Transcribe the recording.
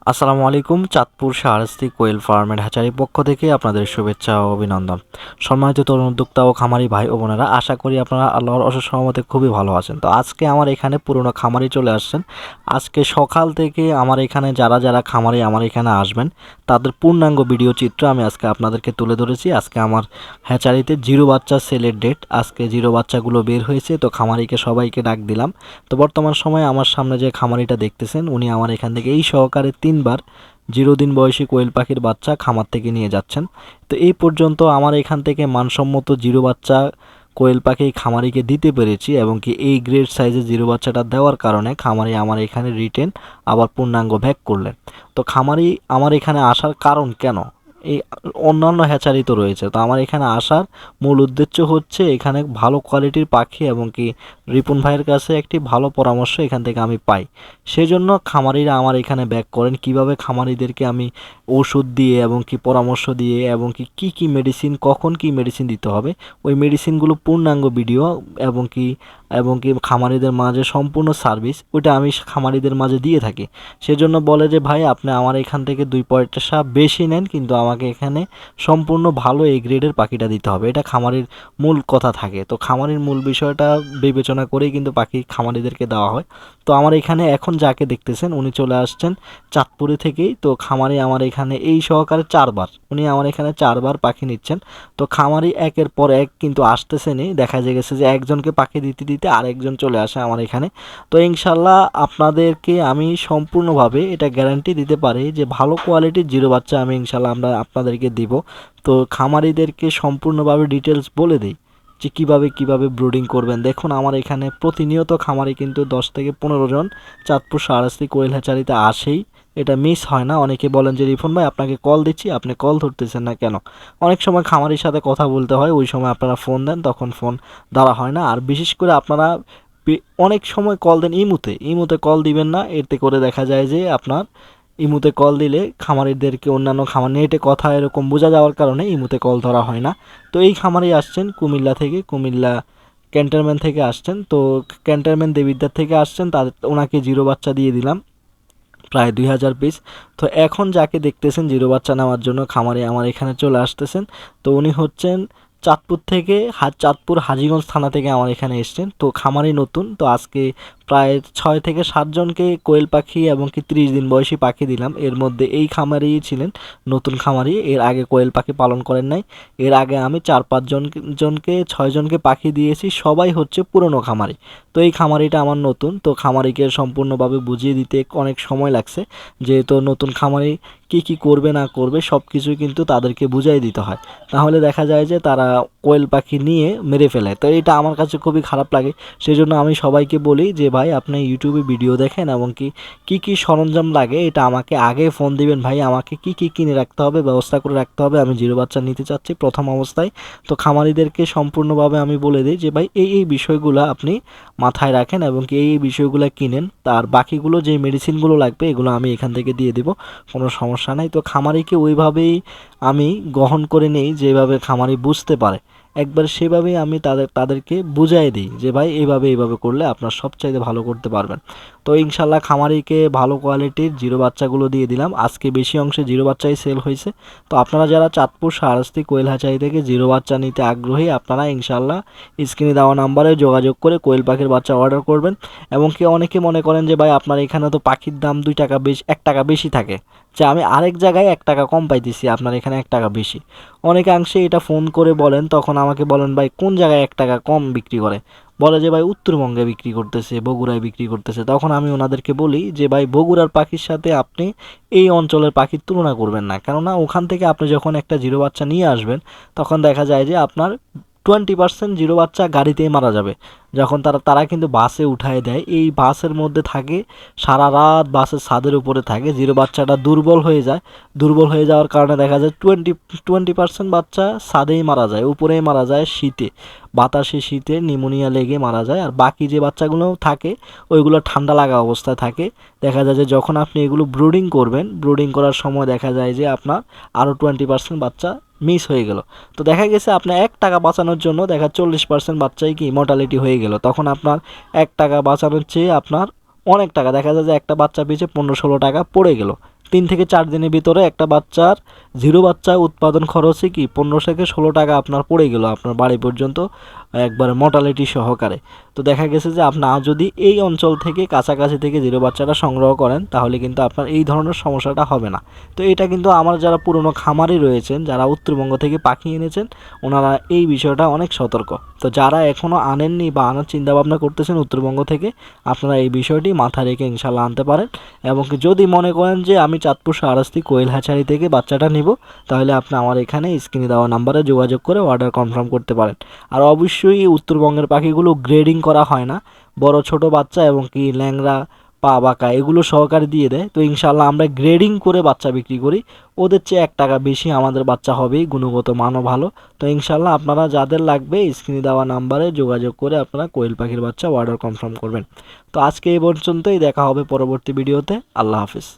আসসালামু আলাইকুম। চাঁদপুর শাহরাস্তি কোয়েল ফার্মের হ্যাচারির পক্ষ থেকে আপনাদের শুভেচ্ছা ও অভিনন্দন। সম্মানিত তরুণ উদ্যোক্তা ও খামারি ভাই ও বোনেরা, আশা করি আপনারা আল্লাহর অশেষ রহমতে খুবই ভালো আছেন। তো আজকে আমার এখানে পুরনো খামারি চলে আসছেন। আজকে সকাল থেকে আমার এখানে যারা যারা খামারি আমার এখানে আসবেন তাদের পূর্ণাঙ্গ ভিডিও চিত্র আমি আজকে আপনাদেরকে তুলে ধরেছি। আজকে আমার হ্যাচারিতে জিরো বাচ্চা সেলের ডেট, আজকে জিরো বাচ্চাগুলো বের হয়েছে, তো খামারিকে সবাইকে ডাক দিলাম। তো বর্তমান সময়ে আমার সামনে যে খামারিটা দেখতেছেন উনি আমার এখান থেকে এই সহকারে 3বার 0 দিন বয়সী কোয়েল পাখির বাচ্চা খামার থেকে নিয়ে যাচ্ছেন। তো এই পর্যন্ত আমার এখান থেকে মানসম্মত জিরো বাচ্চা কোয়েল পাখি খামারিকে দিতে পেরেছি, এবং কি এই গ্রেড সাইজের জিরো বাচ্চাটা দেওয়ার কারণে খামারি আমার এখানে রিটেন আবার পূর্ণাঙ্গ ব্যাক করলেন। তো খামারি আমার এখানে আসার কারণ কেন, এই অন্যান্য হ্যাচারি তো রয়েছে, তো আমার এখানে আসার মূল উদ্দেশ্য হচ্ছে এখানে ভালো কোয়ালিটির পাখি এবং কি রিপন ভাইয়ের কাছে একটি ভালো পরামর্শ এখান থেকে আমি পাই। সেজন্য খামারিরা আমার এখানে ব্যাক করেন, কিভাবে খামারিদেরকে আমি ওষুধ দিয়ে এবং কি পরামর্শ দিয়ে এবং কি কি মেডিসিন, কখন কি মেডিসিন দিতে হবে, ওই মেডিসিনগুলো পূর্ণাঙ্গ ভিডিও এবং কি খামারিদের মাঝে সম্পূর্ণ সার্ভিস ওইটা আমি খামারিদের মাঝে দিয়ে থাকি। সেজন্য বলে যে ভাই আপনি আমার এখান থেকে 2 পয়সা বেশি নেন, কিন্তু আমাকে এখানে সম্পূর্ণ ভালো এই গ্রেডের পাখিটা দিতে হবে, এটা খামারির মূল কথা থাকে। তো খামারির মূল বিষয়টা বিবেচনা করেই কিন্তু পাখি খামারিদেরকে দেওয়া হয়। তো আমার এখানে এখন যাকে দেখতেছেন উনি চলে আসছেন চাঁদপুরে থেকেই। তো খামারি আমার এখানে এই সহকারে 4বার, উনি আমার এখানে 4বার পাখি নিচ্ছেন। তো খামারি একের পর এক কিন্তু আসতেছেনই, দেখা গেছে যে একজনকে পাখি দিতে দিতে আরেকজন চলে আসে আমার এখানে। তো ইনশাল্লাহ আপনাদেরকে আমি সম্পূর্ণভাবে এটা গ্যারান্টি দিতে পারি যে ভালো কোয়ালিটির জিরো বাচ্চা আমি ইনশাল্লাহ আমরা আপনাদেরকে দিব। তো খামারিদেরকে সম্পূর্ণভাবে ডিটেলস বলে দিই যে কিভাবে ব্রুডিং করবেন। দেখুন আমার এখানে প্রতিনিয়ত খামারি কিন্তু 10 থেকে 15 জন চাঁদপুর শাহরাস্তি কোয়েল হ্যাচারিতে আসেই, এটা মিস হয় না। অনেকে বলেন যে রিফন ভাই আপনাকে কল দিচ্ছি, আপনি কল ধরতেছেন না কেন। অনেক সময় খামারির সাথে কথা বলতে হয়, ওই সময় আপনারা ফোন দেন, তখন ফোন ধরা হয় না। আর বিশেষ করে আপনারা অনেক সময় কল দেন ইমুতে কল দিবেন না, এতে করে দেখা যায় যে আপনার ইমুতে কল দিলে খামারিদেরকে অন্যান্য খামার নেটে কথা এরকম বোঝা যাওয়ার কারণে ইমুতে কল ধরা হয় না। তো এই খামারি আসছেন কুমিল্লা থেকে, কুমিল্লা ক্যান্টনমেন্ট থেকে আসছেন। তো ক্যান্টনমেন্ট দেবিদ্বার থেকে আসছেন, তাদের ওনাকে জিরো বাচ্চা দিয়ে দিলাম প্রায় 2000 পিস। তো এখন যাকে দেখতেছেন জিরো বাচ্চা নেওয়ার জন্য খামারে আমার এখানে চলে আসতেছেন, তো উনি হচ্ছেন চাঁদপুর থেকে, চাঁদপুর হাজীগঞ্জ থানা থেকে আমার এখানে এসছেন। তো খামারি নতুন, তো আজকে প্রায় 6 থেকে 7 জনকে কোয়েল পাখি এবং কি 30 দিন বয়সী পাখি দিলাম। এর মধ্যে এই খামারি ছিলেন নতুন খামারি, এর আগে কোয়েল পাখি পালন করেন নাই। এর আগে আমি 4-5 জনকে 6 জনকে পাখি দিয়েছি, সবাই হচ্ছে পুরনো খামারি। তো এই খামারিটা আমার নতুন, তো খামারিকে সম্পূর্ণভাবে বুঝিয়ে দিতে অনেক সময় লাগছে, যেহেতু নতুন খামারি কি করবে না করবে সব কিছুই কিন্তু তাদেরকে বুঝাই দিতে হয়, তাহলে দেখা যায় যে তারা কোয়েল পাখি নিয়ে মেরে ফেলে। তো এটা আমার কাছে খুবই খারাপ লাগে। সেই জন্য আমি সবাইকে বলি যে ভাই আপনি ইউটিউবে ভিডিও দেখেন এবং কি সরঞ্জাম লাগে এটা আমাকে আগে ফোন দিবেন, ভাই আমাকে কি কিনে রাখতে হবে, ব্যবস্থা করে রাখতে হবে, আমি জিরো বাচ্চা নিতে চাচ্ছি প্রথম অবস্থায়। তো খামারিদেরকে সম্পূর্ণভাবে আমি বলে দিই যে ভাই এই বিষয়গুলো আপনি মাথায় রাখেন এবং এই বিষয়গুলো কিনেন, তার বাকিগুলো যে মেডিসিনগুলো লাগবে এগুলো আমি এখান থেকে দিয়ে দেবো, কোনো সমস্যা নাই। তো খামারিকে ওইভাবেই আমি গ্রহণ করে নেই, যেভাবে খামারি বুঝতে পারে একবার সেভাবেই আমি তাদেরকে বুঝাই দিই যে ভাই এইভাবে করলে আপনার সবচাইতে ভালো করতে পারবেন। তো ইনশাল্লাহ খামারিকে ভালো কোয়ালিটির জিরো বাচ্চাগুলো দিয়ে দিলাম। আজকে বেশি অংশে জিরো বাচ্চাই সেল হয়েছে। তো আপনারা যারা চাঁদপুর শাহরাস্তি কোয়েল হ্যাচারি থেকে জিরো বাচ্চা নিতে আগ্রহী, আপনারা ইনশাল্লাহ স্ক্রিনে দেওয়া নাম্বারে যোগাযোগ করে কোয়েল পাখির বাচ্চা অর্ডার করবেন। এবং অনেকে মনে করেন যে ভাই আপনার এখানে তো পাখির দাম 2 টাকা বেশি, 1 টাকা বেশি থাকে, যে আমি আরেক জায়গায় 1 টাকা কম পাইতেছি, আপনার এখানে 1 টাকা বেশি। অনেকাংশে এটা ফোন করে বলেন, তখন আমাকে বলেন ভাই কোন জায়গায় 1 টাকা কম বিক্রি করে, বলে যে ভাই উত্তরবঙ্গে বিক্রি করতেছে, বগুড়ায় বিক্রি করতেছে। তখন আমি ওনাদেরকে বলি যে ভাই বগুড়ার পাখির সাথে আপনি এই অঞ্চলের পাখির তুলনা করবেন না, কেননা ওখান থেকে আপনি যখন একটা জিরো বাচ্চা নিয়ে আসবেন তখন দেখা যায় যে আপনার 20% জিরো বাচ্চা গাড়িতেই মারা যাবে। যখন তারা কিন্তু বাসে উঠায় দেয়, এই বাসের মধ্যে থাকে, সারা রাত বাসের ছাদের উপরে থাকে, জিরো বাচ্চাটা দুর্বল হয়ে যাওয়ার কারণে দেখা যায় 20% বাচ্চা ছাদেই মারা যায়, উপরেই মারা যায়, শীতে নিউমোনিয়া লেগে মারা যায়। আর বাকি যে বাচ্চাগুলো থাকে ওইগুলো ঠান্ডা লাগা অবস্থায় থাকে। দেখা যায় যে যখন আপনি এগুলো ব্রুডিং করার সময় দেখা যায় যে আপনার আরও 20% বাচ্চা মিস হয়ে গেল। তো দেখা গেছে আপনার 1 টাকা বাঁচানোর জন্য দেখা 40% বাচ্চাই কি মর্টালিটি হয়ে গেল, তখন আপনার 1 টাকা বাঁচানোর চেয়ে আপনার অনেক টাকা, দেখা যায় যে একটা বাচ্চা পিছিয়ে 15-16 টাকা পড়ে গেল। 3 থেকে 4 দিনের ভিতরে একটা বাচ্চার জিরো বাচ্চা উৎপাদন খরচে কি 15 থেকে 16 টাকা আপনার পড়ে গেল আপনার বাড়ি পর্যন্ত একবারে মর্টালিটি সহকারে। তো দেখা গেছে যে আপনার যদি এই অঞ্চল থেকে কাছাকাছি থেকে জিরো বাচ্চাটা সংগ্রহ করেন তাহলে কিন্তু আপনার এই ধরনের সমস্যাটা হবে না। তো এটা কিন্তু আমার যারা পুরনো খামারি রয়েছেন যারা উত্তরবঙ্গ থেকে পাখি এনেছেন ওনারা এই বিষয়টা অনেক সতর্ক। তো যারা এখনও আনেননি বা আনার চিন্তা ভাবনা করতেছেন উত্তরবঙ্গ থেকে আপনারা এই বিষয়টি মাথায় রেখে ইনশাল্লাহ আনতে পারেন। এবং যদি মনে করেন যে আমি চাঁদপুর শাহরাস্তি কোয়েল হ্যাচারি থেকে বাচ্চাটা নিব তাহলে আপনি আমার এখানে স্ক্রিনে দেওয়া নাম্বারে যোগাযোগ করে অর্ডার কনফার্ম করতে পারেন। আর অবশ্যই উত্তরবঙ্গের পাখিগুলো গ্রেডিং করা হয় না, বড় ছোট বাচ্চা এবং কি ল্যাংড়া পা বাঁকা এগুলো সহকারে দিয়ে দেয়। তো ইনশাল্লাহ আমরা গ্রেডিং করে বাচ্চা বিক্রি করি, ওদের চেয়ে 1 টাকা বেশি আমাদের বাচ্চা হবেই, গুণগত মানও ভালো। তো ইনশাল্লাহ আপনারা যাদের লাগবে স্ক্রিনে দেওয়া নাম্বারে যোগাযোগ করে আপনারা কোয়েল পাখির বাচ্চা অর্ডার কনফার্ম করবেন। তো আজকে এই পর্যন্তই, দেখা হবে পরবর্তী ভিডিওতে। আল্লাহ হাফিজ।